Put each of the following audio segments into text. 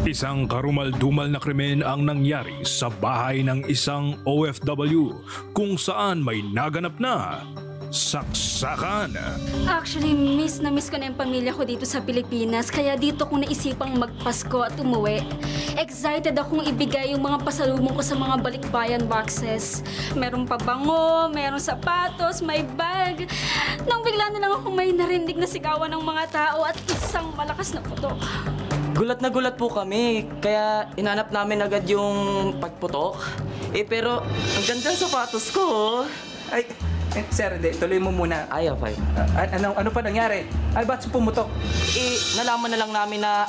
Isang karumal-dumal na krimen ang nangyari sa bahay ng isang OFW kung saan may naganap na saksakan. Actually, miss na miss ko na yung pamilya ko dito sa Pilipinas, kaya dito ko naisipang magpasko at umuwi. Excited akong ibigay yung mga pasalubong ko sa mga balikbayan boxes. Merong pabango, merong sapatos, may bag. Nang bigla na lang ako may narinig na sigawan ng mga tao at isang malakas na putok. Gulat na gulat po kami, kaya inanap namin agad yung pagputok. Pero ang ganda ng sapatos ko. Ay, sir, hindi. Tuloy mo muna. Ay, okay. Ano pa nangyari? Ay, ba't pumutok? Nalaman na lang namin na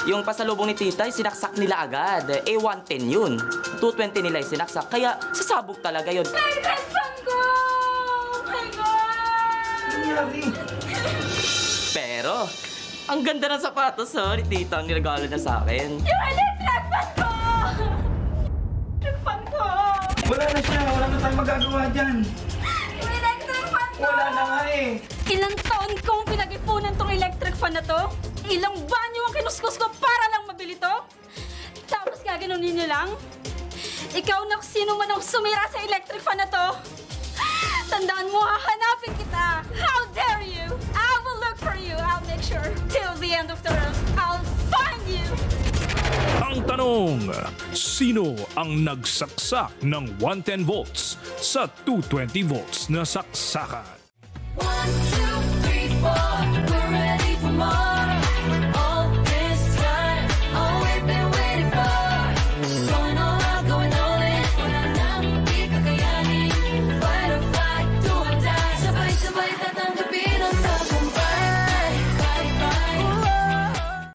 yung pasalubong ni Tita, sinaksak nila agad. 110 yun. 220 nila yung sinaksak, kaya sasabog talaga yun. Nagresan ko! Oh my God! Nangyari? Pero, ang ganda ng sapatos, ni Tita, ang niregalo niya sa akin. Yung electric fan ko! Electric fan ko! Wala na siya. Wala na tayong magagawa dyan. Yung electric fan ko! Wala na nga eh. Ilang taon kong pinag-ipunan tong electric fan na to? Ilang banyo ang kinuskus ko para lang mabili to? Tapos gaganunin niyo lang? Ikaw na sino man ang sumira sa electric fan na to? Tandaan mo, hahanapin kita! How dare you! I will look for you! I'll make sure till the end of the road, I'll find you! Ang tanong, sino ang nagsaksak ng 110 volts sa 220 volts na saksakan?